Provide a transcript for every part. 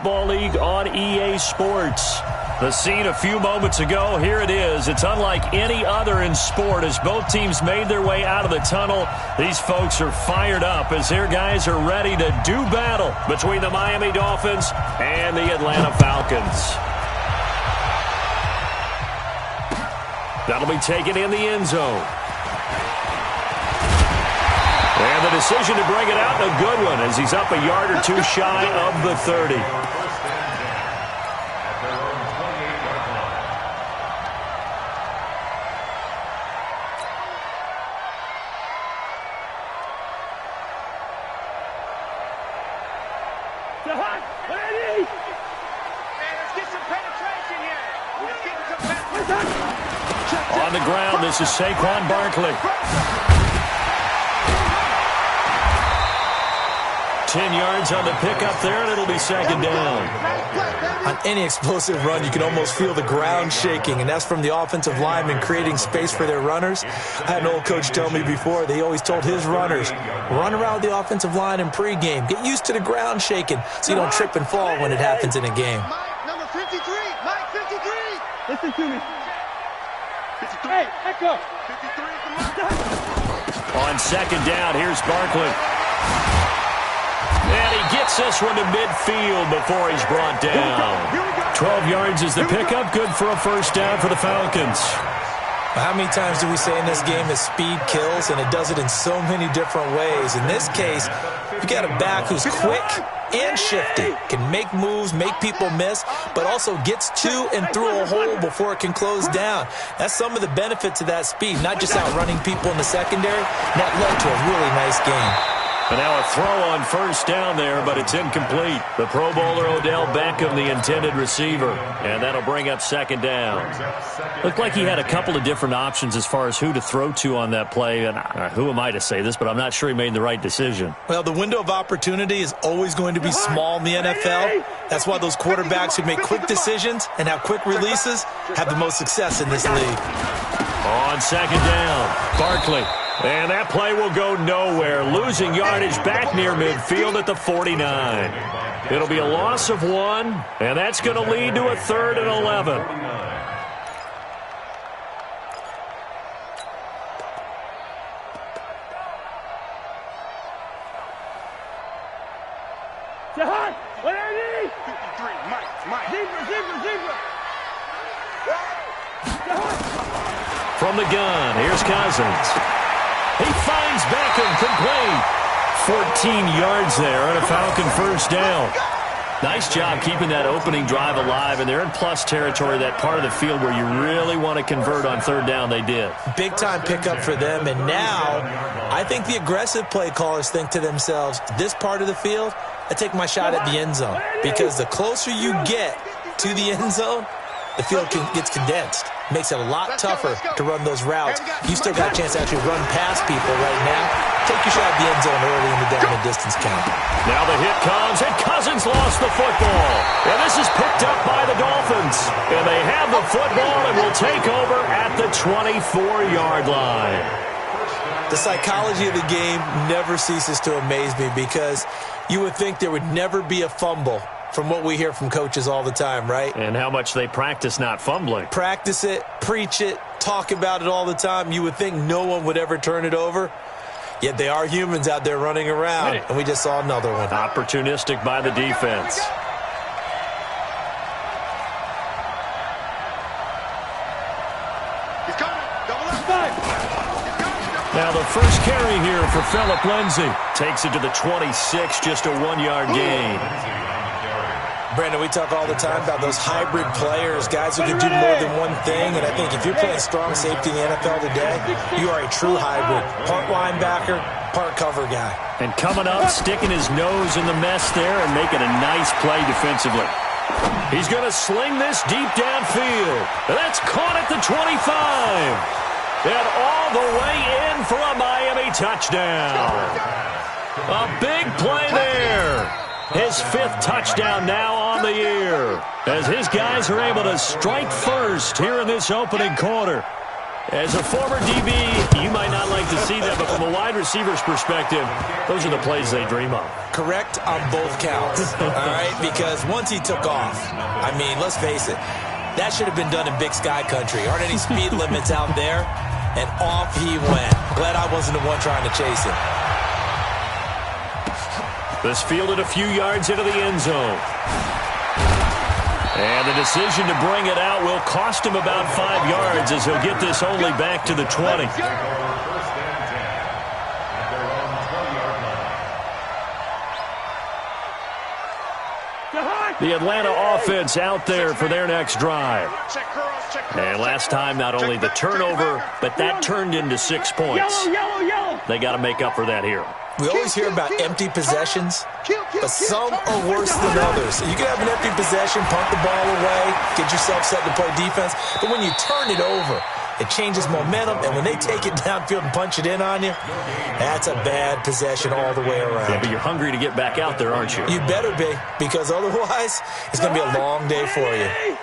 Ball League on EA Sports. The scene a few moments ago, here it is. It's unlike any other in sport as both teams made their way out of the tunnel. These folks are fired up as their guys are ready to do battle between the Miami Dolphins and the Atlanta Falcons. That'll be taken in the end zone. And the decision to bring it out, a good one, as he's up a yard or two shy of the 30. On the ground, this is Saquon Barkley. 10 yards on the pickup there, and it'll be second down. On any explosive run, you can almost feel the ground shaking, and that's from the offensive linemen creating space for their runners. I had an old coach tell me before, they always told his runners, run around the offensive line in pregame. Get used to the ground shaking so you don't trip and fall when it happens in a game. Mike, number 53. Mike, 53. Listen to me. 53. Hey, echo. 53. On second down, here's Barkley. And he gets this one to midfield before he's brought down. 12 yards is the pickup. Good for a first down for the Falcons. How many times do we say in this game that speed kills, and it does it in so many different ways? In this case, you got a back who's quick and shifty, can make moves, make people miss, but also gets to and through a hole before it can close down. That's some of the benefits of that speed, not just outrunning people in the secondary. That led to a really nice game. And now a throw on first down there, but it's incomplete. The Pro Bowler Odell Beckham, the intended receiver. And that'll bring up second down. Looked like he had a couple of different options as far as who to throw to on that play. And who am I to say this, but I'm not sure he made the right decision. Well, the window of opportunity is always going to be small in the NFL. That's why those quarterbacks who make quick decisions and have quick releases have the most success in this league. On second down, Barkley. And that play will go nowhere, losing yardage back near midfield at the 49. It'll be a loss of 1, and that's going to lead to a 3rd and 11. Jahan, what are you? 53, Mike. Zebra. From the gun, here's Cousins. He finds Beckham complete. 14 yards there on a Falcon first down. Nice job keeping that opening drive alive, and they're in plus territory, that part of the field where you really want to convert on third down. They did. Big-time pickup for them, and now I think the aggressive play callers think to themselves, this part of the field, I take my shot at the end zone, because the closer you get to the end zone, the field gets condensed. Makes it a lot tougher to run those routes. You still got a chance to actually run past people right now. Take your shot at the end zone early in the down and distance count. Now the hit comes, and Cousins lost the football. And this is picked up by the Dolphins. And they have the football and will take over at the 24-yard line. The psychology of the game never ceases to amaze me, because you would think there would never be a fumble from what we hear from coaches all the time, right? And how much they practice not fumbling. Practice it, preach it, talk about it all the time. You would think no one would ever turn it over. Yet they are humans out there running around, and we just saw another one. Opportunistic by the defense. Now the first carry here for Phillip Lindsay. Takes it to the 26, just a 1-yard gain. Brandon, we talk all the time about those hybrid players, guys who can do more than one thing, and I think if you're playing strong safety in the NFL today, you are a true hybrid. Part linebacker, part cover guy. And coming up, sticking his nose in the mess there and making a nice play defensively. He's going to sling this deep downfield. That's caught at the 25. And all the way in for a Miami touchdown. A big play there. His 5th touchdown now on the year, as his guys are able to strike first here in this opening quarter. As a former DB, you might not like to see that, but from a wide receiver's perspective, those are the plays they dream of. Correct on both counts, all right? Because once he took off, I mean, let's face it, that should have been done in Big Sky Country. Aren't any speed limits out there? And off he went. Glad I wasn't the one trying to chase him. This fielded a few yards into the end zone. And the decision to bring it out will cost him about 5 yards as he'll get this only back to the 20. The Atlanta offense out there for their next drive. And last time, not only the turnover, but that turned into 6 points. They got to make up for that here. We always hear about empty possessions, but some are worse than others. You can have an empty possession, punt the ball away, get yourself set to play defense, but when you turn it over, it changes momentum, and when they take it downfield and punch it in on you, that's a bad possession all the way around. Yeah, but you're hungry to get back out there, aren't you? You better be, because otherwise, it's going to be a long day for you. Hey,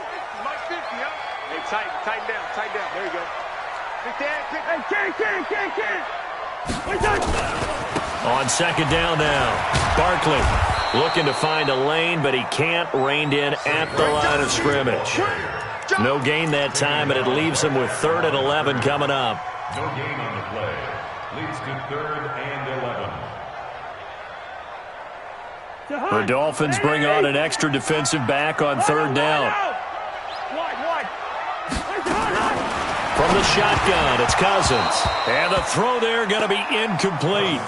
tighten down. There you go. On second down now, Barkley looking to find a lane, but he can't, reined in at the line of scrimmage. No gain that time, and it leaves him with 3rd and 11 coming up. No gain on the play. Leads to 3rd and 11. The Dolphins bring on an extra defensive back on 3rd down. From the shotgun, it's Cousins. And the throw there going to be incomplete.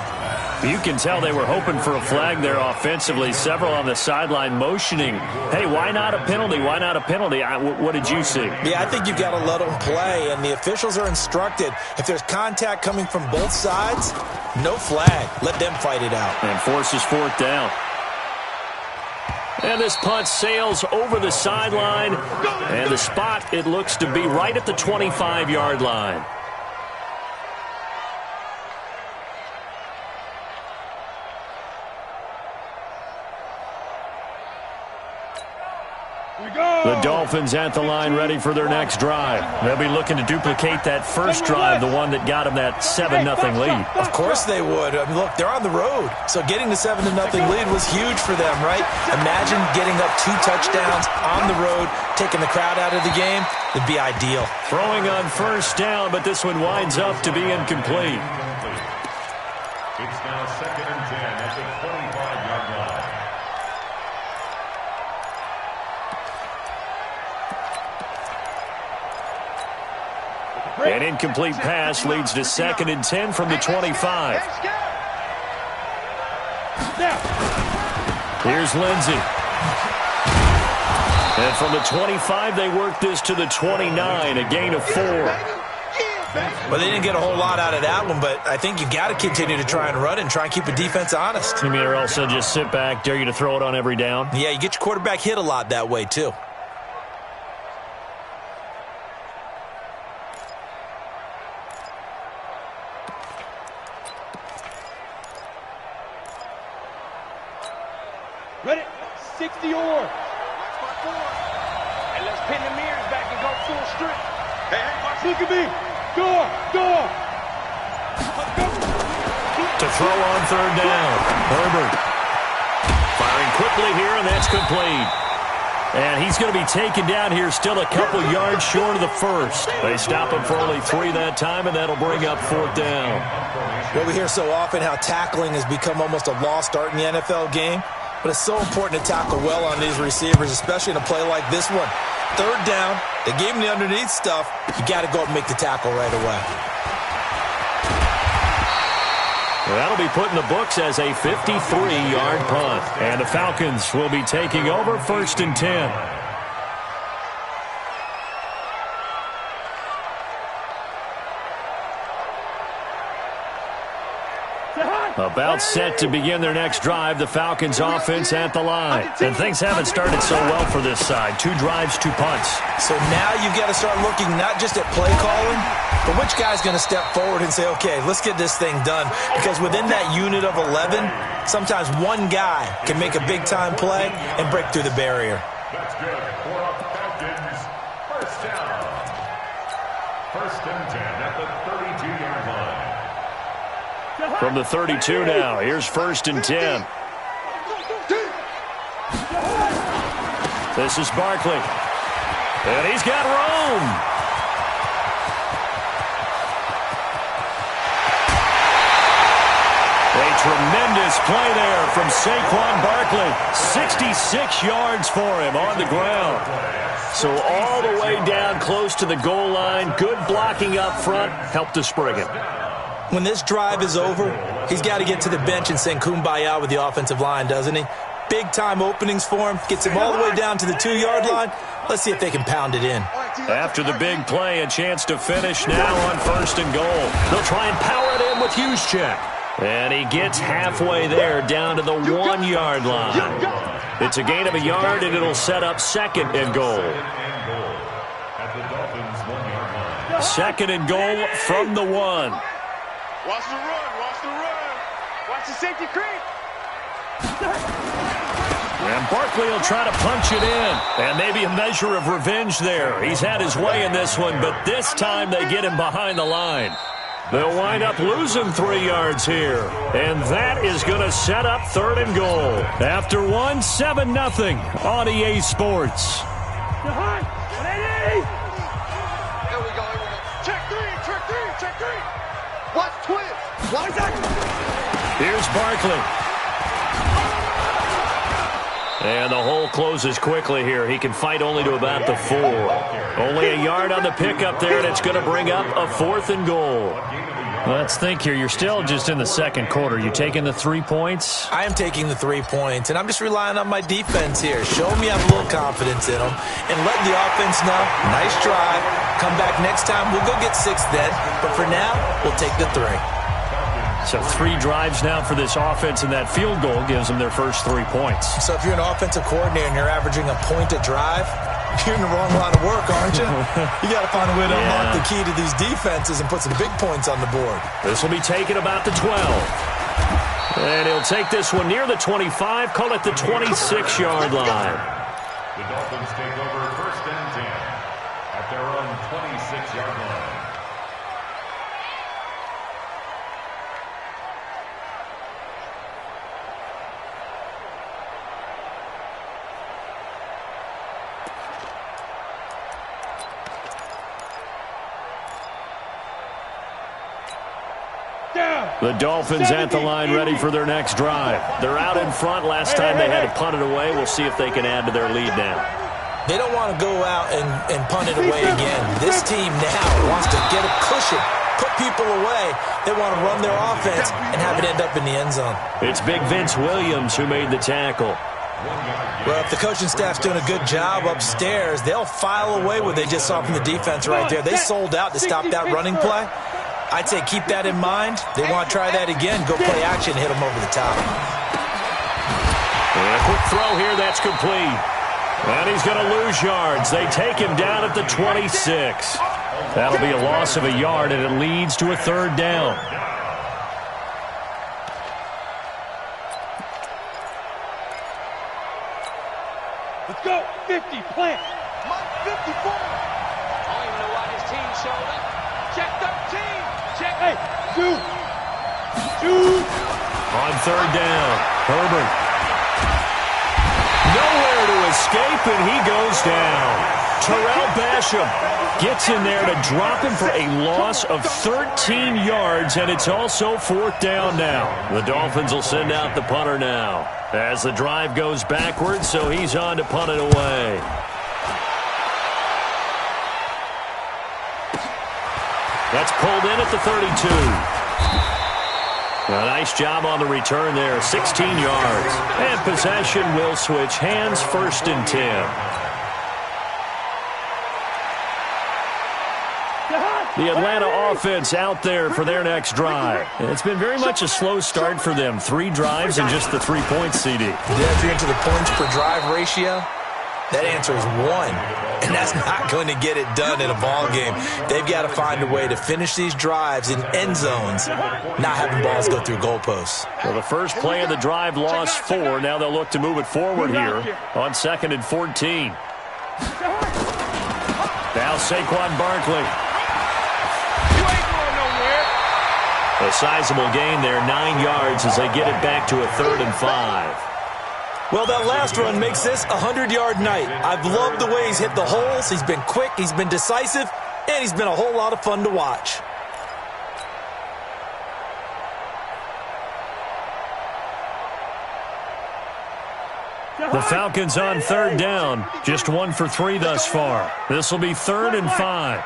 You can tell they were hoping for a flag there offensively. Several on the sideline motioning. Hey, why not a penalty? Why not a penalty? What did you see? Yeah, I think you've got to let them play, and the officials are instructed. If there's contact coming from both sides, no flag. Let them fight it out. And forces 4th down. And this punt sails over the sideline. And the spot, it looks to be right at the 25-yard line. The Dolphins at the line ready for their next drive. They'll be looking to duplicate that first drive, the one that got them that 7-0 lead. Of course they would. I mean, look, they're on the road. So getting the 7-0 lead was huge for them, right? Imagine getting up 2 touchdowns on the road, taking the crowd out of the game. It'd be ideal. Throwing on 1st down, but this one winds up to be incomplete. It's now 2nd and 10 at the 25-yard line. An incomplete pass leads to 2nd and 10 from the 25. Here's Lindsey. And from the 25, they work this to the 29, a gain of 4. Well, they didn't get a whole lot out of that one, but I think you got to continue to try and run and try and keep the defense honest. You mean or else they'll just sit back, dare you to throw it on every down? Yeah, you get your quarterback hit a lot that way, too. Ready? 60 or. And let's pin the mirrors back and go full strength. Hey, look at me. Go. To throw on 3rd down. Herbert firing quickly here, and that's complete. And he's going to be taken down here, still a couple yards short of the first. They stop him for only 3 that time, and that'll bring up 4th down. Well, we hear so often how tackling has become almost a lost art in the NFL game. But it's so important to tackle well on these receivers, especially in a play like this one. 3rd down, they gave him the underneath stuff. You got to go up and make the tackle right away. Well, that'll be put in the books as a 53-yard punt. And the Falcons will be taking over 1st and 10. About set to begin their next drive, the Falcons offense at the line. And things haven't started so well for this side. 2 drives, 2 punts. So now you've got to start looking not just at play calling, but which guy's going to step forward and say, okay, let's get this thing done. Because within that unit of 11, sometimes one guy can make a big-time play and break through the barrier. That's good. For the Falcons, 1st down. First and 10 at the 32-yard line. From the 32 now, here's first and 10. This is Barkley. And he's got room. A tremendous play there from Saquon Barkley. 66 yards for him on the ground. So all the way down close to the goal line. Good blocking up front. Helped to spring him. When this drive is over, he's got to get to the bench and sing kumbaya with the offensive line, doesn't he? Big-time openings for him. Gets him all the way down to the 2-yard line. Let's see if they can pound it in. After the big play, a chance to finish now on first and goal. They'll try and power it in with Juszczyk. And he gets halfway there down to the 1-yard line. It's a gain of a yard, and it'll set up second and goal. Second and goal from the 1. Watch the run. Watch the run. Watch the safety creep. And Barkley will try to punch it in. And maybe a measure of revenge there. He's had his way in this one, but this time they get him behind the line. They'll wind up losing 3 yards here. And that is going to set up third and goal. After 7-0 on EA Sports. Here we go. Check three. Watch twist. Watch that. Here's Barkley. And the hole closes quickly here. He can fight only to about the 4. Only a yard on the pickup there, and it's going to bring up a fourth and goal. Let's think here. You're still just in the second quarter. You taking the 3 points? I am taking the 3 points, and I'm just relying on my defense here. Show me I have a little confidence in them, and let the offense know, nice drive. Come back next time. We'll go get 6 then, but for now, we'll take the 3. So 3 drives now for this offense, and that field goal gives them their first 3 points. So if you're an offensive coordinator and you're averaging a point a drive, you're in the wrong line of work, aren't you? You got to find a way to unlock the key to these defenses and put some big points on the board. This will be taken about the 12. And he'll take this one near the 25, call it the 26-yard line. The Dolphins take over first and 10 at their own 26-yard line. The Dolphins at the line ready for their next drive. They're out in front. Last time they had to punt it away. We'll see if they can add to their lead now. They don't want to go out and punt it away again. This team now wants to get a cushion, put people away. They want to run their offense and have it end up in the end zone. It's Big Vince Williams who made the tackle. Well, if the coaching staff's doing a good job upstairs, they'll file away what they just saw from the defense right there. They sold out to stop that running play. I'd say keep that in mind. They want to try that again. Go play action, hit them over the top. And a quick throw here, that's complete. And he's going to lose yards. They take him down at the 26. That'll be a loss of a yard, and it leads to a third down. Let's go. 50, plant. Mike 54. I don't even know why this team showed up. Check 13. Check. Hey, shoot. On third down, Herbert. Nowhere to escape, and he goes down. Terrell Basham gets in there to drop him for a loss of 13 yards, and it's also fourth down now. The Dolphins will send out the punter now as the drive goes backwards, so he's on to punt it away. That's pulled in at the 32. A nice job on the return there, 16 yards. And possession will switch hands, first and 10. The Atlanta offense out there for their next drive. It's been very much a slow start for them. 3 drives and just the 3 points, CD. Yeah, if you're into the points per drive ratio, that answer is 1. And that's not going to get it done in a ball game. They've got to find a way to finish these drives in end zones, not having balls go through goalposts. Well, the first play of the drive lost 4. Now they'll look to move it forward here on 2nd and 14. Now Saquon Barkley. A sizable gain there, 9 yards as they get it back to a 3rd and 5. Well, that last run makes this a 100-yard night. I've loved the way he's hit the holes. He's been quick, he's been decisive, and he's been a whole lot of fun to watch. The Falcons on 3rd down. Just 1 for 3 thus far. This will be 3rd and 5.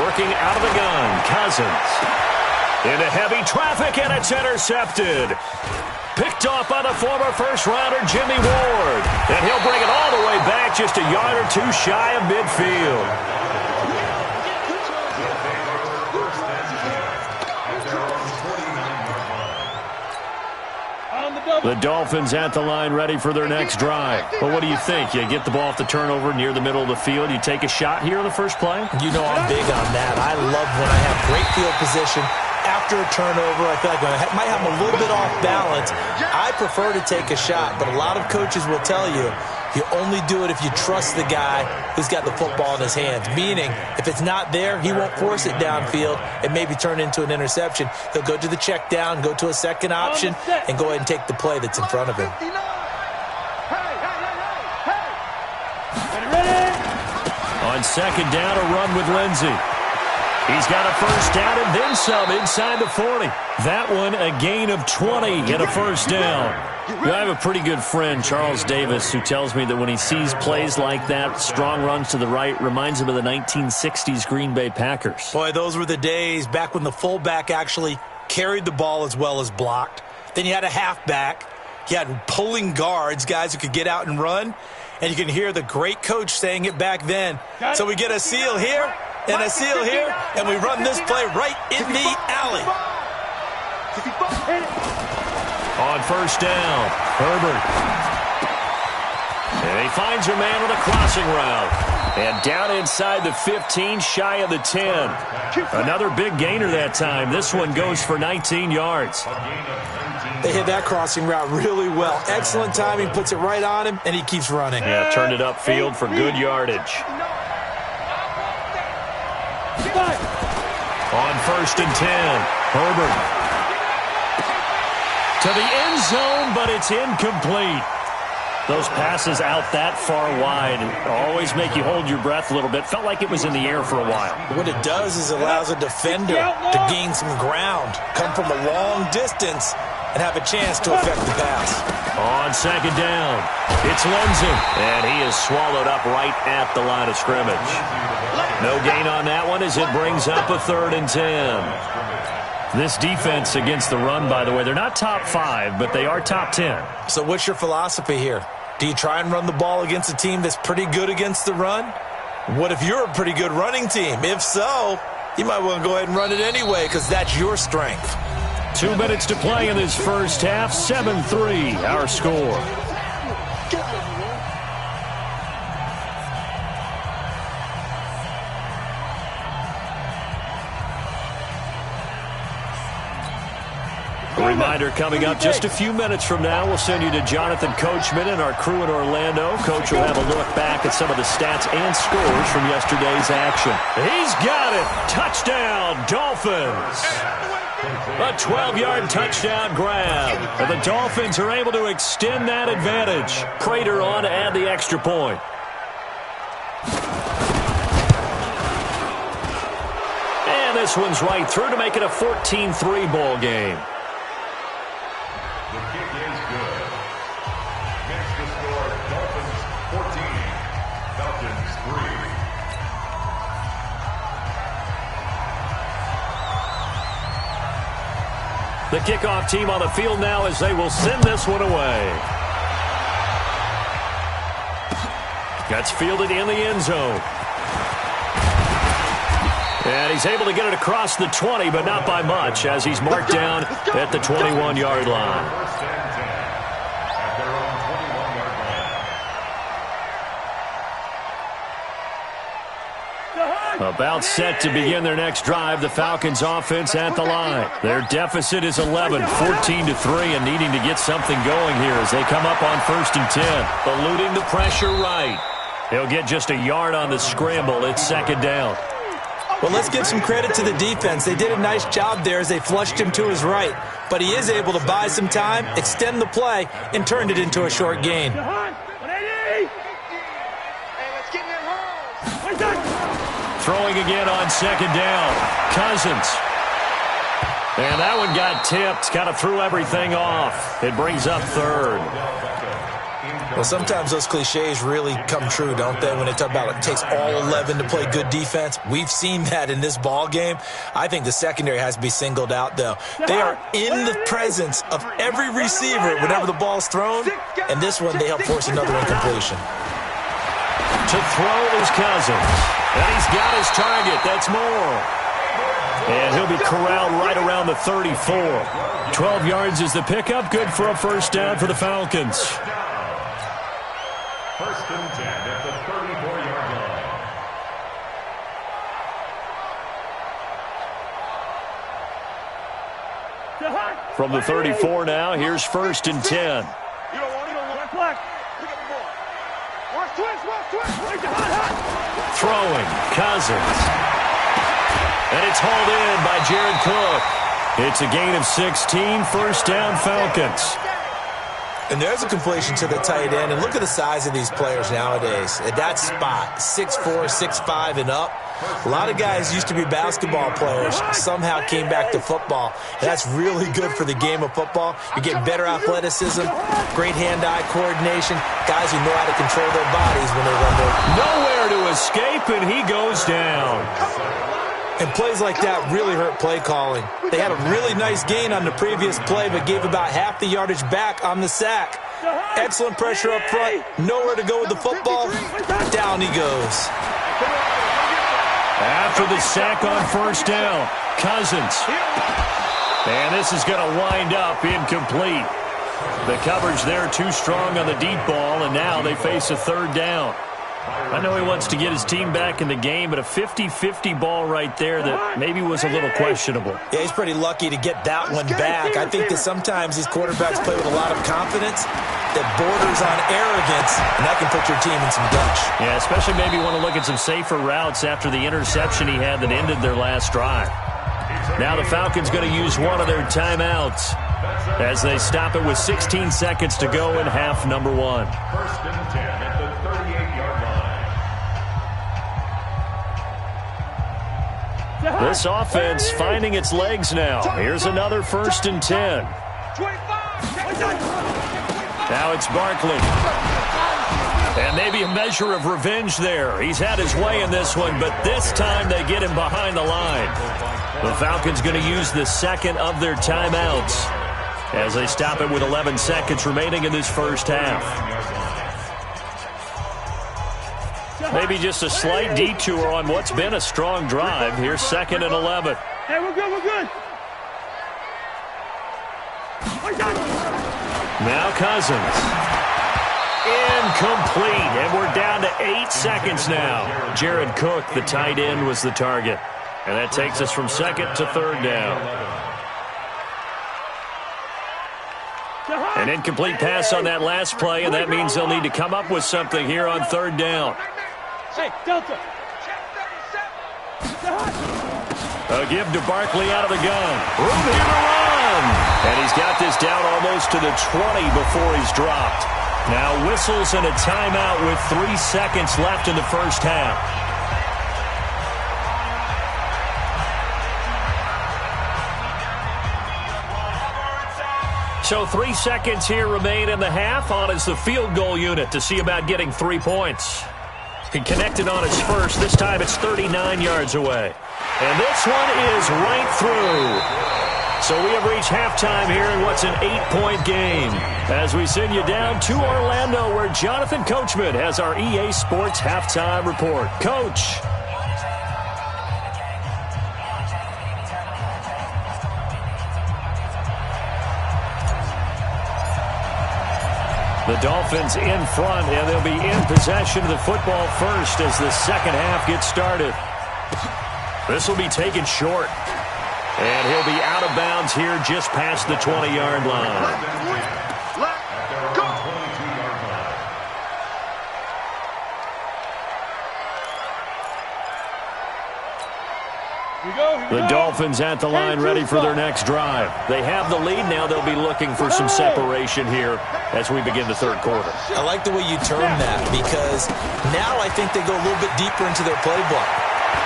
Working out of the gun, Cousins. Into heavy traffic, and it's intercepted. Picked off by the former first-rounder Jimmy Ward. And he'll bring it all the way back just a yard or 2 shy of midfield. The Dolphins at the line ready for their next drive. Well, what do you think? You get the ball off the turnover near the middle of the field. You take a shot here in the first play? You know I'm big on that. I love when I have great field position. After a turnover, I feel like I might have a little bit off balance. I prefer to take a shot, but a lot of coaches will tell you, you only do it if you trust the guy who's got the football in his hands. Meaning, if it's not there, he won't force it downfield and maybe turn into an interception. He'll go to the check down, go to a second option, and go ahead and take the play that's in front of him. On 2nd down, a run with Lindsey. He's got a first down and then some inside the 40. That one a gain of 20 and a first down. I have a pretty good friend, Charles Davis, who tells me that when he sees plays like that, strong runs to the right, reminds him of the 1960s Green Bay Packers. Boy, those were the days back when the fullback actually carried the ball as well as blocked. Then you had a halfback. You had pulling guards, guys who could get out and run. And you can hear the great coach saying it back then. So we get a seal here and a seal here, and we run this play right in the alley. On first down, Herbert. And he finds a man with a crossing route. And down inside the 15, shy of the 10. Another big gainer that time. This one goes for 19 yards. They hit that crossing route really well. Excellent timing, puts it right on him, and he keeps running. Yeah, turned it upfield for good yardage. On 1st and 10, Herbert. To the end zone, but it's incomplete. Those passes out that far wide always make you hold your breath a little bit. Felt like it was in the air for a while. What it does is it allows a defender to gain some ground, come from a long distance, and have a chance to affect the pass. On 2nd down, it's Lindsey, and he is swallowed up right at the line of scrimmage. No gain on that one as it brings up a 3rd and 10. This defense against the run, by the way, they're not top 5, but they are top 10. So what's your philosophy here? Do you try and run the ball against a team that's pretty good against the run? What if you're a pretty good running team? If so, you might want to go ahead and run it anyway because that's your strength. 2 minutes to play in this first half. 7-3, our score. A reminder coming up just a few minutes from now. We'll send you to Jonathan Coachman and our crew in Orlando. Coach will have a look back at some of the stats and scores from yesterday's action. He's got it. Touchdown, Dolphins. A 12-yard touchdown grab. And the Dolphins are able to extend that advantage. Prater on to add the extra point. And this one's right through to make it a 14-3 ball game. The kick is good. Makes the score Dolphins 14, Falcons 3. The kickoff team on the field now as they will send this one away. That's fielded in the end zone. And he's able to get it across the 20, but not by much, as he's marked down at the 21-yard line. First and 10 at their own 21-yard line. About set to begin their next drive, the Falcons offense at the line. Their deficit is 11, 14-3, and needing to get something going here as they come up on 1st and 10. Eluding the pressure right. He'll get just a yard on the scramble. It's second down. Well, let's give some credit to the defense. They did a nice job there as they flushed him to his right. But he is able to buy some time, extend the play, and turned it into a short gain. Throwing again on second down. Cousins. And that one got tipped. Kind of threw everything off. It brings up third. Well, sometimes those cliches really come true, don't they, when they talk about it takes all 11 to play good defense. We've seen that in this ball game. I think the secondary has to be singled out, though. They are in the presence of every receiver whenever the ball's thrown, and this one they help force another incompletion. To throw is Cousins, and he's got his target. That's Moore. And he'll be corralled right around the 34. 12 yards is the pickup. Good for a first down for the Falcons. First and 10 at the 34-yard line. From the 34 now, here's first and 10. You don't want flag. Pick up the ball. Throwing, Cousins. And it's hauled in by Jared Cook. It's a gain of 16, first down Falcons. And there's a completion to the tight end. And look at the size of these players nowadays. At that spot, 6'4", 6'5", and up. A lot of guys used to be basketball players, somehow came back to football. And that's really good for the game of football. You get better athleticism, great hand-eye coordination, guys who know how to control their bodies when they run their... Nowhere to escape, and he goes down. And plays like that really hurt play calling. They had a really nice gain on the previous play, but gave about half the yardage back on the sack. Excellent pressure up front. Nowhere to go with the football. Down he goes. After the sack on first down, Cousins. And this is going to wind up incomplete. The coverage there too strong on the deep ball, and now they face a third down. I know he wants to get his team back in the game, but a 50-50 ball right there that maybe was a little questionable. Yeah, he's pretty lucky to get that one back. I think that sometimes these quarterbacks play with a lot of confidence that borders on arrogance, and that can put your team in some dutch. Yeah, especially maybe you want to look at some safer routes after the interception he had that ended their last drive. Now the Falcons going to use one of their timeouts as they stop it with 16 seconds to go in half number one. First and 10 at the 38-yard line. This offense finding its legs now. Here's another first and 10. Now it's Barkley. And maybe a measure of revenge there. He's had his way in this one, but this time they get him behind the line. The Falcons going to use the second of their timeouts as they stop it with 11 seconds remaining in this first half. Maybe just a slight detour on what's been a strong drive. Here's second and 11. Hey, we're good, we're good. Now Cousins. Incomplete, and we're down to 8 seconds now. Jared Cook, the tight end, was the target. And that takes us from second to third down. An incomplete pass on that last play, and that means they'll need to come up with something here on third down. Hey, Delta. A give to Barkley out of the gun. Room here to run. And he's got this down almost to the 20 before he's dropped. Now whistles and a timeout with 3 seconds left in the first half. So 3 seconds here remain in the half. On is the field goal unit to see about getting 3 points. He connected on his first. This time it's 39 yards away. And this one is right through. So we have reached halftime here in what's an 8-point game. As we send you down to Orlando, where Jonathan Coachman has our EA Sports halftime report. Coach. The Dolphins in front, and they'll be in possession of the football first as the second half gets started. This will be taken short. And he'll be out of bounds here just past the 20-yard line. The Dolphins at the line ready for their next drive. They have the lead. Now they'll be looking for some separation here as we begin the third quarter. I like the way you term that because now I think they go a little bit deeper into their playbook.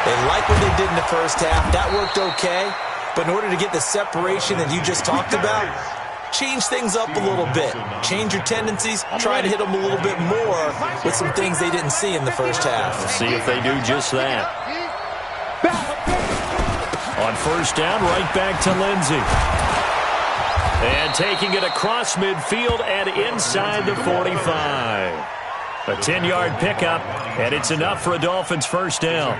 They like what they did in the first half. That worked okay. But in order to get the separation that you just talked about, change things up a little bit. Change your tendencies. Try to hit them a little bit more with some things they didn't see in the first half. Let's see if they do just that. On first down, right back to Lindsey. And taking it across midfield and inside the 45. A 10-yard pickup, and it's enough for a Dolphins first down.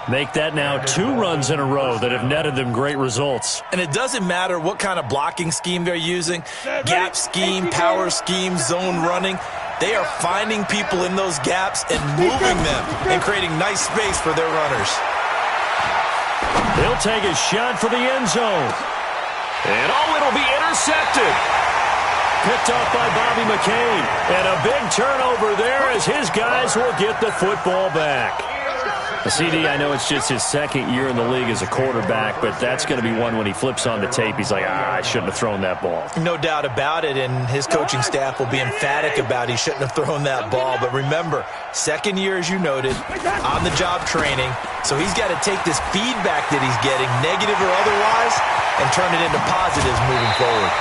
Make that now 2 runs in a row that have netted them great results. And it doesn't matter what kind of blocking scheme they're using, gap scheme, power scheme, zone running. They are finding people in those gaps and moving them and creating nice space for their runners. He'll take a shot for the end zone. And it'll be intercepted. Picked off by Bobby McCain. And a big turnover there as his guys will get the football back. CD, I know it's just his second year in the league as a quarterback, but that's going to be one when he flips on the tape. He's like, I shouldn't have thrown that ball. No doubt about it, and his coaching staff will be emphatic about he shouldn't have thrown that ball. But remember, second year, as you noted, on-the-job training, so he's got to take this feedback that he's getting, negative or otherwise, and turn it into positives moving forward.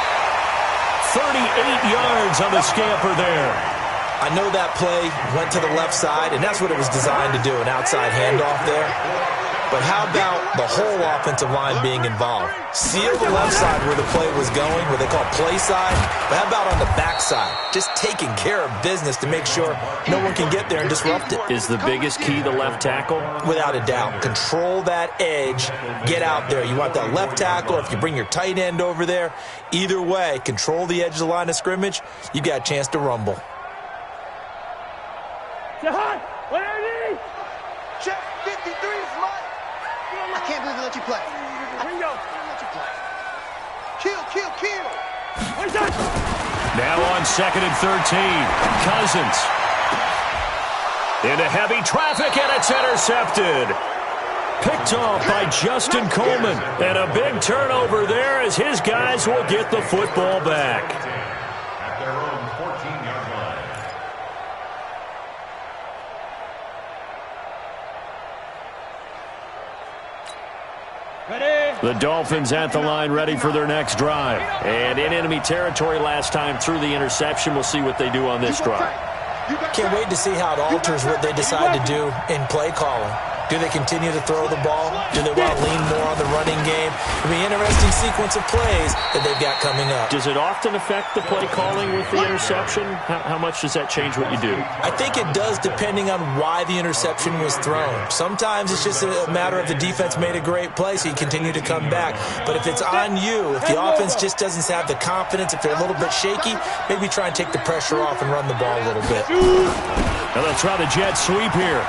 38 yards on the scamper there. I know that play went to the left side, and that's what it was designed to do, an outside handoff there. But how about the whole offensive line being involved? Seal the left side where the play was going, what they call play side. But how about on the back side? Just taking care of business to make sure no one can get there and disrupt it. Is the biggest key the left tackle? Without a doubt. Control that edge. Get out there. You want that left tackle, or if you bring your tight end over there, either way, control the edge of the line of scrimmage, you got a chance to rumble. Jahan, what are you? Check 53 is mine. I can't believe they let you play. Ringo. Let you play. Kill. Now on 2nd and 13. Cousins. Into heavy traffic, and it's intercepted. Picked off by Justin Coleman. And a big turnover there as his guys will get the football back. At their own 14-yard line. Ready? The Dolphins at the line ready for their next drive. And in enemy territory last time through the interception. We'll see what they do on this drive. Can't wait to see how it alters what they decide to do in play calling. Do they continue to throw the ball? Do they want to lean more on the running game? It'll be an interesting sequence of plays that they've got coming up. Does it often affect the play calling with the interception? How much does that change what you do? I think it does depending on why the interception was thrown. Sometimes it's just a matter of the defense made a great play, so you continue to come back. But if it's on you, if the offense just doesn't have the confidence, if they're a little bit shaky, maybe try and take the pressure off and run the ball a little bit. Now they'll try the jet sweep here.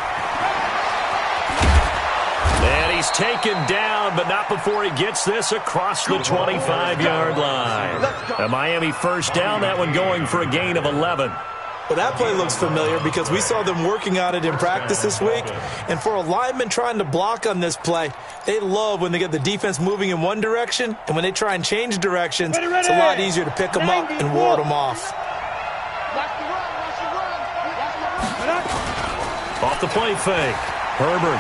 And he's taken down, but not before he gets this across the 25-yard line. A Miami first down, that one going for a gain of 11. Well, that play looks familiar because we saw them working on it in practice this week. And for a lineman trying to block on this play, they love when they get the defense moving in one direction. And when they try and change directions, it's a lot easier to pick them up and ward them off. Off the play fake. Herbert.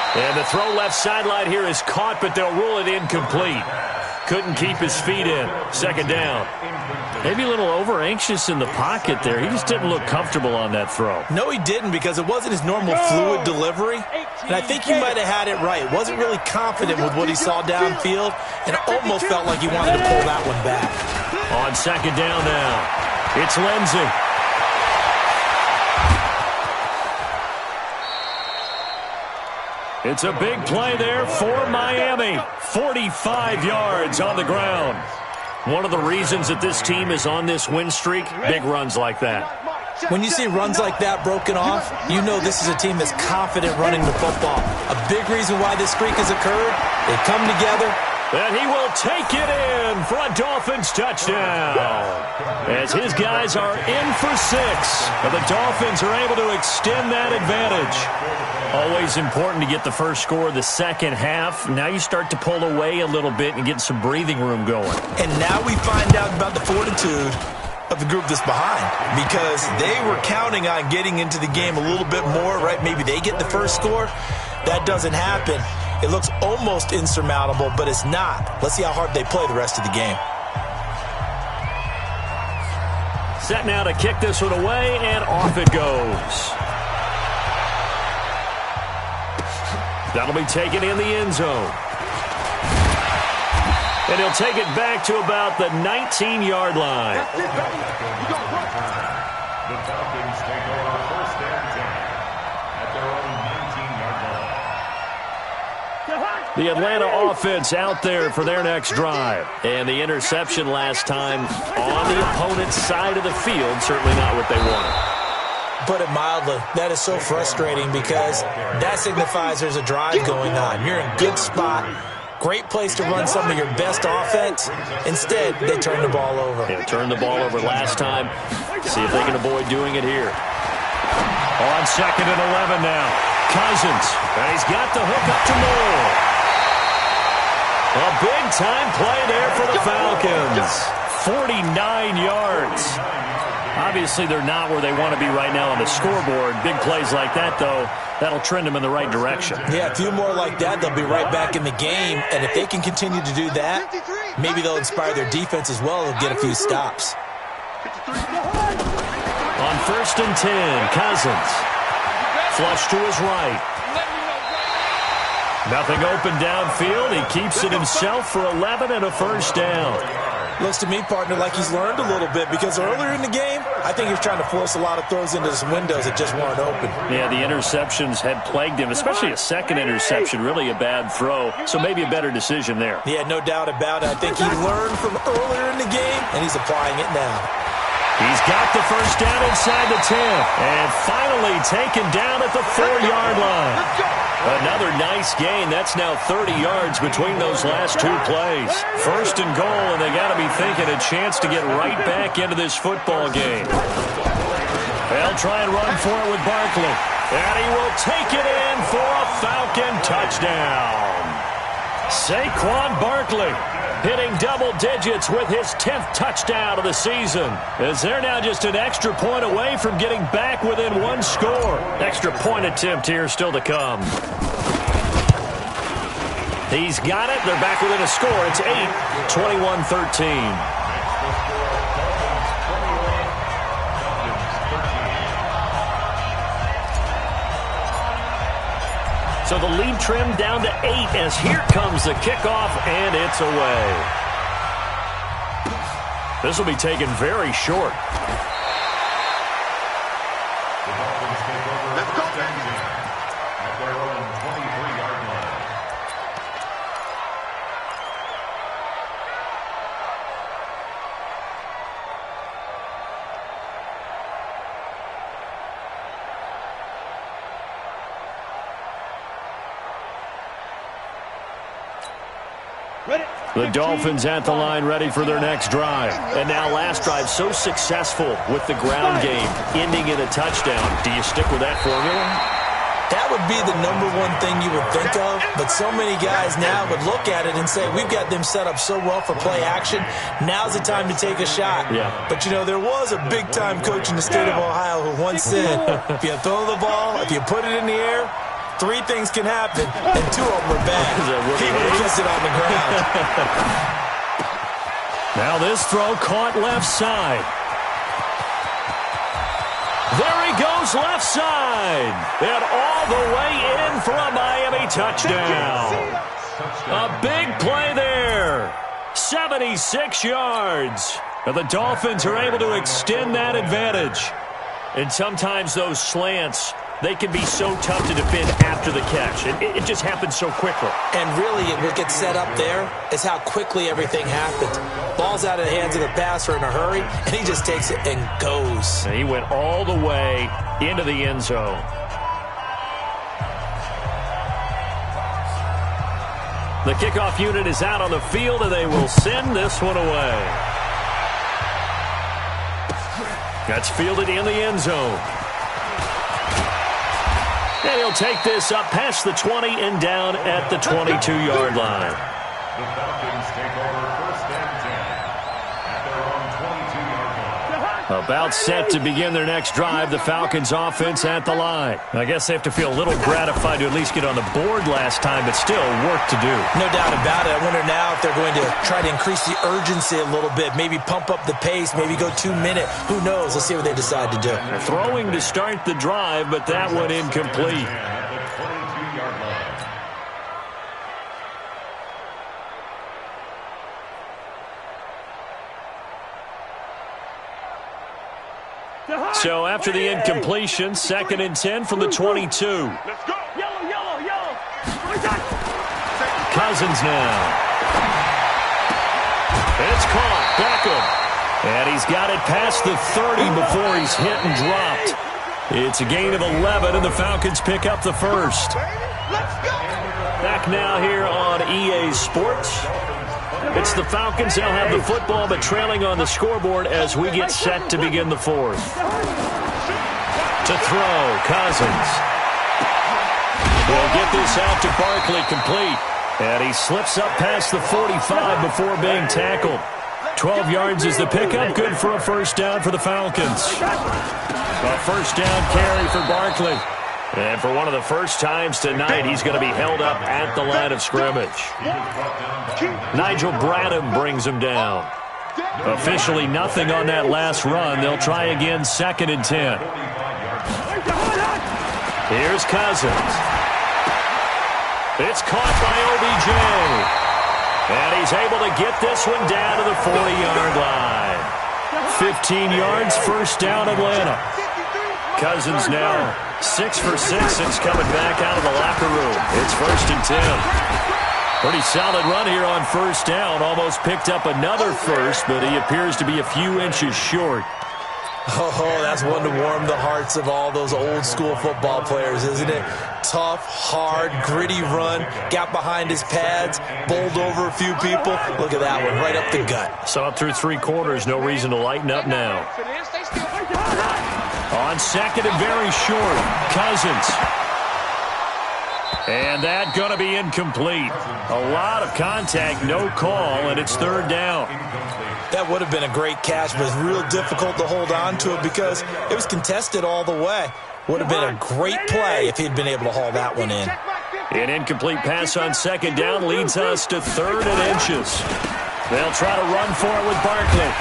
And the throw left sideline here is caught, but they'll rule it incomplete. Couldn't keep his feet in. Second down. Maybe a little over-anxious in the pocket there. He just didn't look comfortable on that throw. No, he didn't, because it wasn't his normal fluid delivery. And I think he might have had it right. Wasn't really confident with what he saw downfield, and almost felt like he wanted to pull that one back. On second down now, it's Lindsey. It's a big play there for Miami. 45 yards on the ground. One of the reasons that this team is on this win streak, big runs like that. When you see runs like that broken off, you know this is a team that's confident running the football. A big reason why this streak has occurred, they come together, And he will take it in for a Dolphins touchdown. As his guys are in for 6. And the Dolphins are able to extend that advantage. Always important to get the first score of the second half. Now you start to pull away a little bit and get some breathing room going. And now we find out about the fortitude of the group that's behind, because they were counting on getting into the game a little bit more, right? Maybe they get the first score. That doesn't happen. It looks almost insurmountable, but it's not. Let's see how hard they play the rest of the game. Set now to kick this one away, and off it goes. That'll be taken in the end zone. And he'll take it back to about the 19-yard line. The Falcons take over 1st and 10 at their own 19-yard line. The Atlanta offense out there for their next drive. And the interception last time on the opponent's side of the field, certainly not what they wanted. Put it mildly, that is so frustrating because that signifies there's a drive going on. You're in a good spot. Great place to run some of your best offense. Instead, they turn the ball over. Yeah, turned the ball over last time. See if they can avoid doing it here. On 2nd and 11 now. Cousins. And he's got the hook up to Moore. A big-time play there for the Falcons. 49 yards. Obviously, they're not where they want to be right now on the scoreboard. Big plays like that, though, that'll trend them in the right direction. Yeah, a few more like that, they'll be right back in the game. And if they can continue to do that, maybe they'll inspire their defense as well and get a few stops. On 1st and 10, Cousins. Flush to his right. Nothing open downfield. He keeps it himself for 11 and a first down. Looks to me, partner, like he's learned a little bit because earlier in the game, I think he was trying to force a lot of throws into some windows that just weren't open. Yeah, the interceptions had plagued him, especially a second interception, really a bad throw, so maybe a better decision there. Yeah, no doubt about it. I think he learned from earlier in the game, and he's applying it now. He's got the first down inside the 10, and finally taken down at the 4-yard line. Another nice gain. That's now 30 yards between those last 2 plays. 1st and goal, and they got to be thinking a chance to get right back into this football game. They'll try and run for it with Barkley, and he will take it in for a Falcon touchdown. Saquon Barkley hitting double digits with his 10th touchdown of the season, as they're now just an extra point away from getting back within 1 score. Extra point attempt here still to come. He's got it. They're back within a score. It's 8-21-13. So the lead trimmed down to 8 as here comes the kickoff, and it's away. This will be taken very short. Let's go, at their own 23-yard line. The Dolphins at the line ready for their next drive. And now last drive so successful with the ground game, ending in a touchdown. Do you stick with that formula? That would be the #1 thing you would think of, but so many guys now would look at it and say, we've got them set up so well for play action, now's the time to take a shot. Yeah. But, you know, there was a big-time coach in the state of Ohio who once said, if you throw the ball, if you put it in the air, 3 things can happen, and 2 of them are bad. He would have kissed it on the ground. Now this throw caught left side. There he goes left side. And all the way in for a Miami touchdown. A big play there. 76 yards. And the Dolphins are able to extend that advantage. And sometimes those slants, they can be so tough to defend after the catch. It just happens so quickly. And really, what gets set up there is how quickly everything happens. Ball's out of the hands of the passer in a hurry, and he just takes it and goes. And he went all the way into the end zone. The kickoff unit is out on the field, and they will send this one away. That's fielded in the end zone. And he'll take this up past the 20 and down at the 22-yard line. The Falcons take over 1st and 10 at their own 22-yard line. About set to begin their next drive, the Falcons offense at the line. I guess they have to feel a little gratified to at least get on the board last time, but still work to do. No doubt about it. I wonder now if they're going to try to increase the urgency a little bit, maybe pump up the pace, maybe go 2-minute. Who knows? Let's see what they decide to do. Throwing to start the drive, but that one incomplete. At the 22-yard line. So after the incompletion, 2nd and 10 from the 22. Let's go. Yellow. Cousins now. It's caught. Beckham. And he's got it past the 30 before he's hit and dropped. It's a gain of 11, and the Falcons pick up the first. Let's go. Back now here on EA Sports. It's the Falcons. They'll have the football, but trailing on the scoreboard as we get set to begin the fourth. To throw, Cousins. He'll get this out to Barkley, complete. And he slips up past the 45 before being tackled. 12 yards is the pickup, good for a first down for the Falcons. A first down carry for Barkley. And for one of the first times tonight, he's going to be held up at the line of scrimmage. Nigel Bradham brings him down. Officially nothing on that last run. They'll try again, 2nd and 10. Here's Cousins. It's caught by OBJ. And he's able to get this one down to the 40-yard line. 15 yards, first down Atlanta. Cousins now 6 for 6 since coming back out of the locker room. It's 1st and 10. Pretty solid run here on first down. Almost picked up another first, but he appears to be a few inches short. Oh, that's one to warm the hearts of all those old-school football players, isn't it? Tough, hard, gritty run. Got behind his pads, bowled over a few people. Look at that one, right up the gut. Saw it through 3 quarters. No reason to lighten up now. On 2nd and very short, Cousins. And that going to be incomplete. A lot of contact, no call, and it's 3rd down. That would have been a great catch, but it's real difficult to hold on to it because it was contested all the way. Would have been a great play if he'd been able to haul that one in. An incomplete pass on 2nd down leads us to 3rd and inches. They'll try to run for it with Barkley.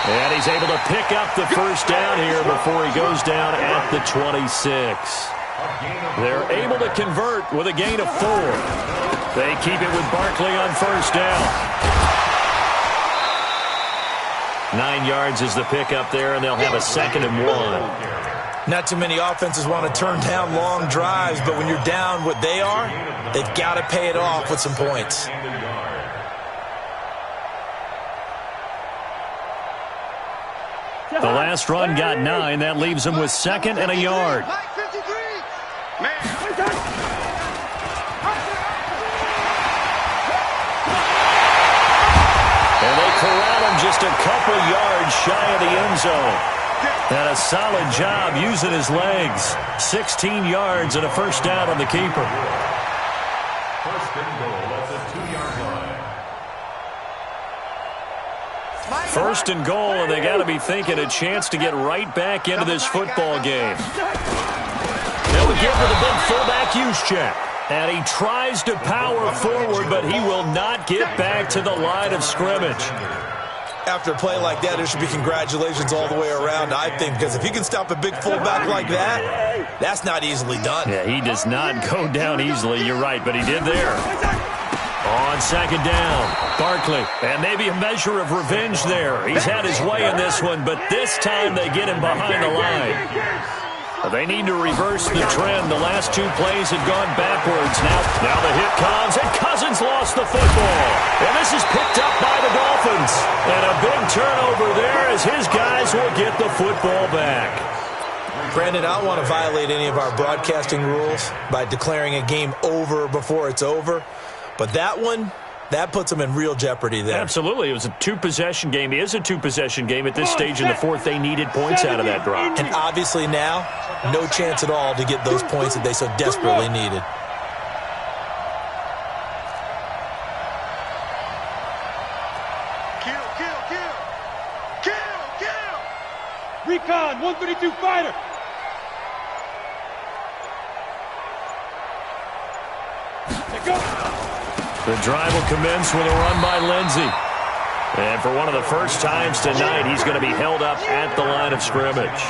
And he's able to pick up the first down here before he goes down at the 26. They're able to convert with a gain of 4. They keep it with Barkley on first down. 9 yards is the pickup there, and they'll have a 2nd and 1. Not too many offenses want to turn down long drives, but when you're down what they are, they've got to pay it off with some points. The last run got 9. That leaves them with 2nd and a yard. And they corral him just a couple yards shy of the end zone. And a solid job using his legs. 16 yards and a first down on the keeper. 1st and goal at the 2-yard line. 1st and goal, and they got to be thinking a chance to get right back into this football game. They'll give with a big fullback use check. And he tries to power forward, but he will not get back to the line of scrimmage. After a play like that, there should be congratulations all the way around, I think, because if you can stop a big fullback like that, that's not easily done. Yeah, he does not go down easily, you're right, but he did there. On 2nd down, Barkley, and maybe a measure of revenge there. He's had his way in this one, but this time they get him behind the line. They need to reverse the trend. The last 2 plays had gone backwards. Now the hit comes, and Cousins lost the football. And this is picked up by the Dolphins. And a big turnover there as his guys will get the football back. Brandon, I don't want to violate any of our broadcasting rules by declaring a game over before it's over. But that puts them in real jeopardy there. Absolutely. It was a two-possession game. It is a two-possession game at this stage in the fourth. They needed points out of that drop. And obviously now, no chance at all to get those points that they so desperately needed. Recon, 132 fighter. The drive will commence with a run by Lindsey. And for one of the first times tonight, he's going to be held up at the line of scrimmage.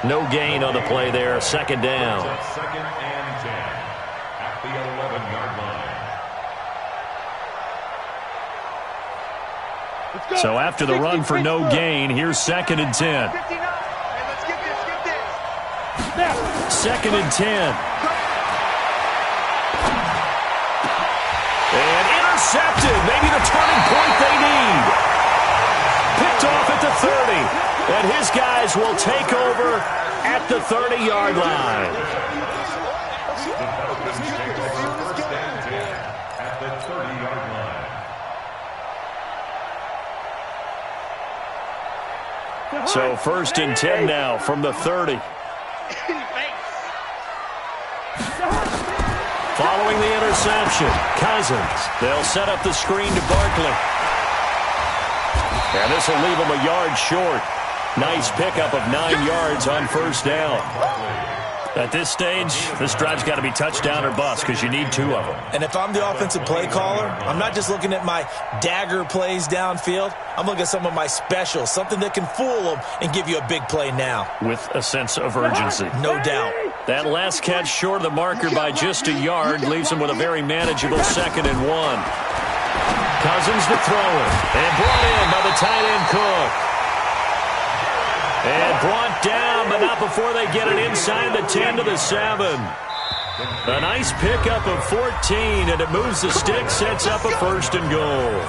No gain on the play there. Second down. Second and 10 at the 11-yard line. So after the run for no gain, here's second and 10. Second and 10. And intercepted. Maybe the turning point they need. Picked off at the 30. And his guys will take over at the 30-yard line. The Falcons take over first and 10 at the 30-yard line. So first and 10 now from the 30. Following the interception, Cousins. They'll set up the screen to Barkley. And this will leave him a yard short. Nice pickup of 9 yards on first down. At this stage, this drive's got to be touchdown or bust because you need 2 of them. And if I'm the offensive play caller, I'm not just looking at my dagger plays downfield. I'm looking at some of my specials, something that can fool them and give you a big play now. With a sense of urgency. No doubt. That last catch short of the marker by just a yard leaves him with a very manageable second and 1. Cousins to throw it. And brought in by the tight end Cook. And brought down, but not before they get it inside the 10 to the 7. A nice pickup of 14, and it moves the stick, sets up a first and goal.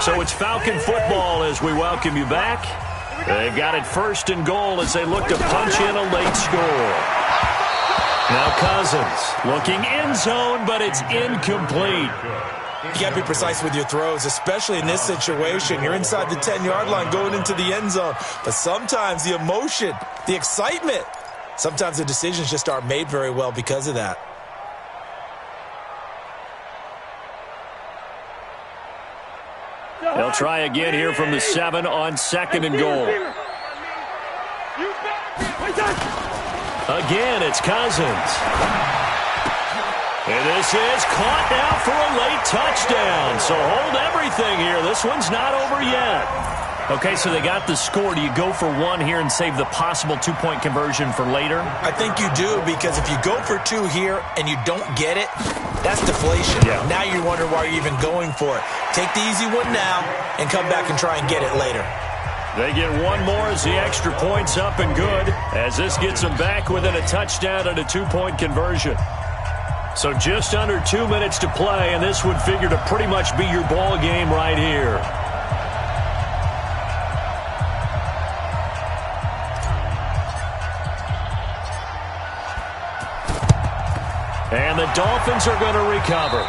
So it's Falcon football as we welcome you back. They've got it first and goal as they look to punch in a late score. Now Cousins looking end zone, but it's incomplete. You got to be precise with your throws, especially in this situation. You're inside the 10-yard line going into the end zone. But sometimes the emotion, the excitement, sometimes the decisions just aren't made very well because of that. They'll try again here from the 7 on second and goal. Again, it's Cousins. And this is caught now for a late touchdown. So hold everything here. This one's not over yet. Okay, so they got the score. Do you go for 1 here and save the possible 2-point conversion for later? I think you do, because if you go for 2 here and you don't get it, that's deflation. Yeah. Now you wonder why you're even going for it. Take the easy one now and come back and try and get it later. They get 1 more as the extra point's up and good, as this gets them back within a touchdown and a 2-point conversion. So just under 2 minutes to play, and this would figure to pretty much be your ball game right here. And the Dolphins are going to recover.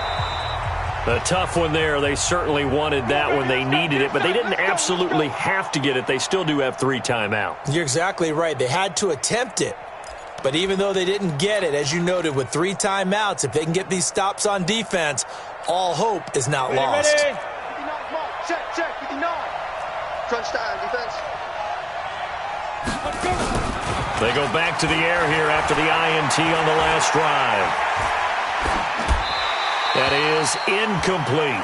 A tough one there. They certainly wanted that one. They needed it, but they didn't absolutely have to get it. They still do have 3 timeouts. You're exactly right. They had to attempt it. But even though they didn't get it, as you noted, with 3 timeouts, if they can get these stops on defense, all hope is not lost. 59 mark. Check, 59. Crunch time, defense. They go back to the air here after the INT on the last drive. That is incomplete.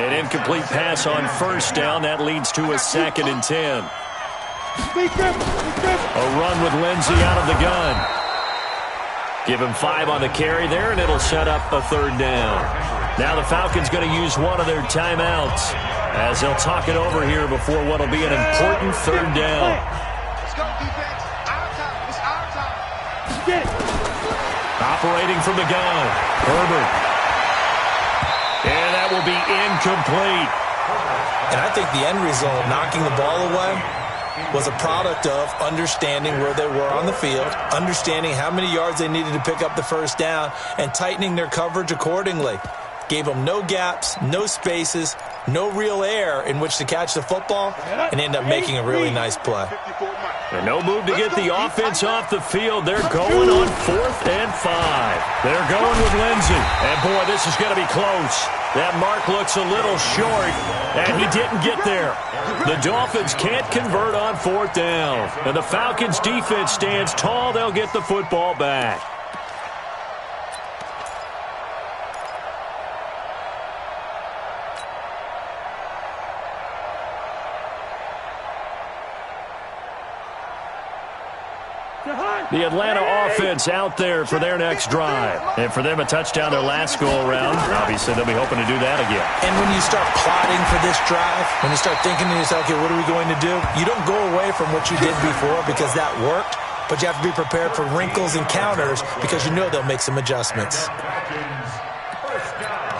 An incomplete pass on first down. That leads to a second and 10. A run with Lindsey out of the gun. Give him 5 on the carry there, and it'll set up a 3rd down. Now the Falcons going to use one of their timeouts as they'll talk it over here before what will be an important 3rd down. Let's go, defense. Our time. It's our time. Operating from the gun, Herbert. And that will be incomplete. And I think the end result, knocking the ball away, was a product of understanding where they were on the field, understanding how many yards they needed to pick up the first down, and tightening their coverage accordingly. Gave them no gaps, no spaces, no real air in which to catch the football, and end up making a really nice play. And no move to get the offense off the field. They're going on 4th and 5. They're going with Lindsey. And, boy, this is going to be close. That mark looks a little short, and he didn't get there. The Dolphins can't convert on 4th down. And the Falcons' defense stands tall. They'll get the football back. The Atlanta offense out there for their next drive. And for them, a touchdown their last go-around. Obviously, they'll be hoping to do that again. And when you start plotting for this drive, when you start thinking to yourself, okay, what are we going to do? You don't go away from what you did before because that worked, but you have to be prepared for wrinkles and counters because you know they'll make some adjustments. First down.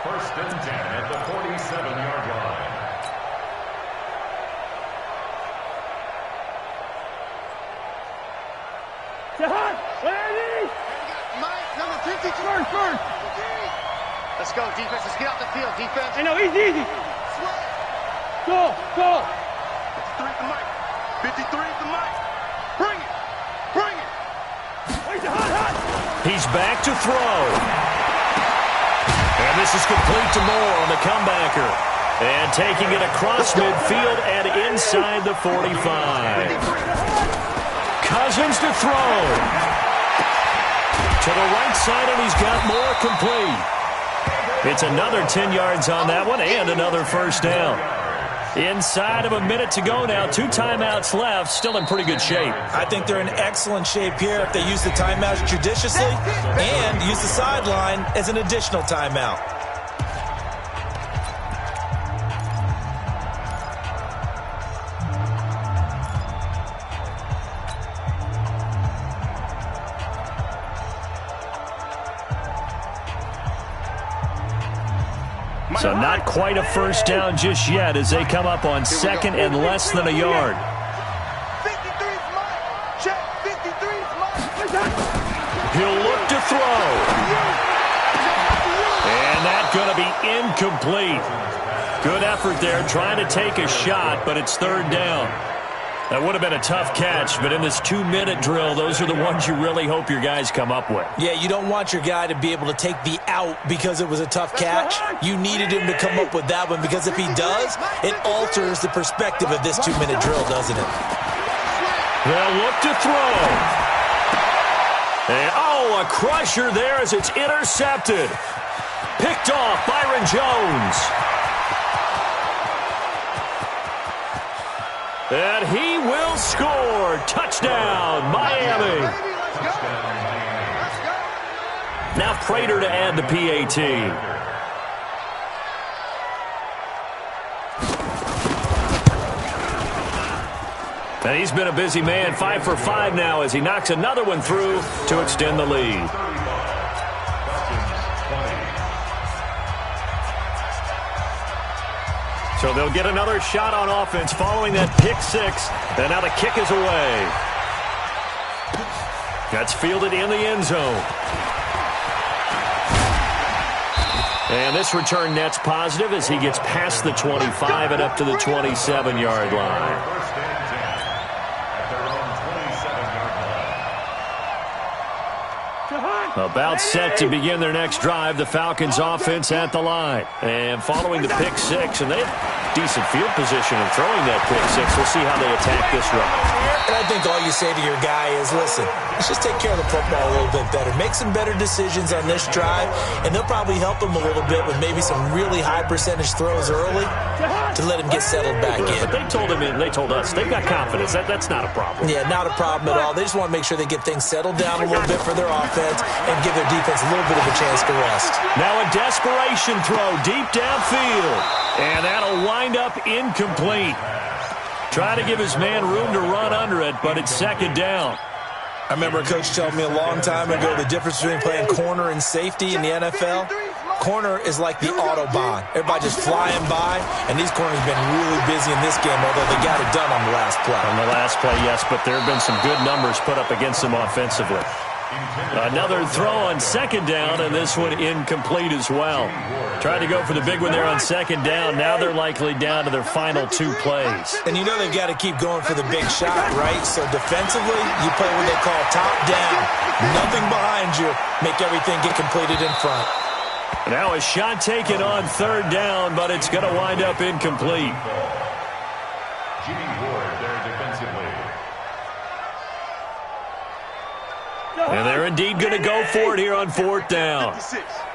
1st and 10 at the 47-yard line. Mike, number 50, first. Let's go, defense. Let's get off the field, defense. I know, easy. Go. 53 to Mike. 53 to Mike. Bring it. Wait, hot. He's back to throw. And this is complete to Moore on the comebacker. And taking it across midfield and inside the 45. Cousins to throw. To the right side, and he's got Moore complete. It's another 10 yards on that one and another first down. Inside of a minute to go now. 2 timeouts left. Still in pretty good shape. I think they're in excellent shape here if they use the timeouts judiciously and use the sideline as an additional timeout. So not quite a first down just yet as they come up on 2nd and less than a yard. 53's Mike. Check, 53's Mike. He'll look to throw. And that's going to be incomplete. Good effort there trying to take a shot, but it's 3rd down. That would have been a tough catch, but in this 2-minute drill, those are the ones you really hope your guys come up with. Yeah, you don't want your guy to be able to take the out because it was a tough catch. You needed him to come up with that one because if he does, it alters the perspective of this 2-minute drill, doesn't it? They'll look to throw. And, a crusher there as it's intercepted. Picked off Byron Jones. And he will score. Touchdown, Miami. Now Prater to add the PAT. And he's been a busy man, 5 for 5 now as he knocks another one through to extend the lead. So they'll get another shot on offense following that pick 6. And now the kick is away. That's fielded in the end zone. And this return net's positive as he gets past the 25 and up to the 27-yard line. About set to begin their next drive, the Falcons offense at the line. And following the pick 6, and they have decent field position in throwing that pick 6. We'll see how they attack this run. And I think all you say to your guy is, listen, let's just take care of the football a little bit better. Make some better decisions on this drive, and they'll probably help him a little bit with maybe some really high percentage throws early to let him get settled back in. But they told him, they told us, they've got confidence. That's not a problem. Yeah, not a problem at all. They just want to make sure they get things settled down a little bit for their offense and give their defense a little bit of a chance to rest. Now a desperation throw deep downfield. And that'll wind up incomplete. Try to give his man room to run under it, but it's 2nd down. I remember a coach telling me a long time ago the difference between playing corner and safety in the NFL. Corner is like the Autobahn. Everybody just flying by, and these corners have been really busy in this game, although they got it done on the last play. On the last play, yes, but there have been some good numbers put up against them offensively. Another throw on second down, and this one incomplete as well. Tried to go for the big one there on second down. Now they're likely down to their final 2 plays. And you know they've got to keep going for the big shot, right? So defensively, you play what they call top down. Nothing behind you. Make everything get completed in front. Now a shot taken on third down, but it's going to wind up incomplete. And they're indeed going to go for it here on fourth down.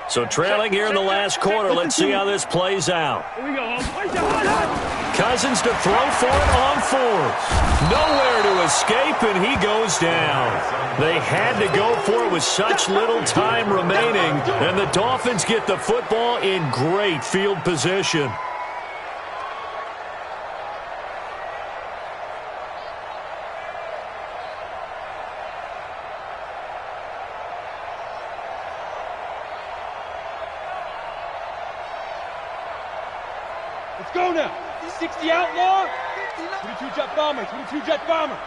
So trailing here in the last quarter. Let's see how this plays out. Cousins to throw for it on fourth. Nowhere to escape, and he goes down. They had to go for it with such little time remaining, and the Dolphins get the football in great field position. Let's go now. 60 outlaw. 22 jet bomber. 22 jet bomber.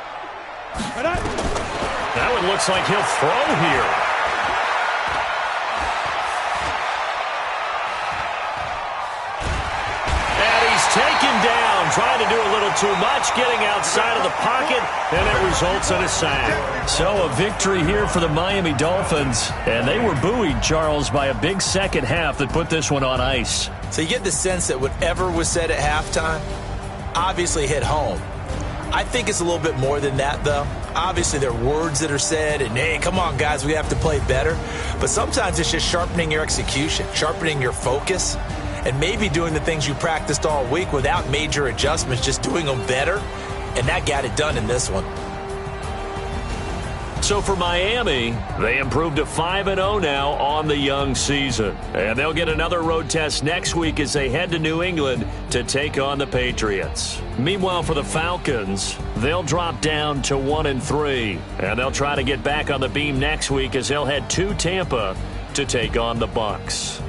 That one looks like he'll throw here. And he's taken down, trying to do a little too much, getting outside of the pocket, and it results in a sack. So a victory here for the Miami Dolphins, and they were buoyed, Charles, by a big second half that put this one on ice. So you get the sense that whatever was said at halftime obviously hit home. I think it's a little bit more than that, though. Obviously, there are words that are said, and, hey, come on, guys, we have to play better. But sometimes it's just sharpening your execution, sharpening your focus, and maybe doing the things you practiced all week without major adjustments, just doing them better, and that got it done in this one. So for Miami, they improved to 5-0 now on the young season. And they'll get another road test next week as they head to New England to take on the Patriots. Meanwhile, for the Falcons, they'll drop down to 1-3. And they'll try to get back on the beam next week as they'll head to Tampa to take on the Bucs.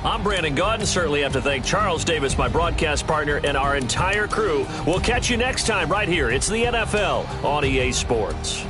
I'm Brandon Gaudin. Certainly have to thank Charles Davis, my broadcast partner, and our entire crew. We'll catch you next time right here. It's the NFL on EA Sports.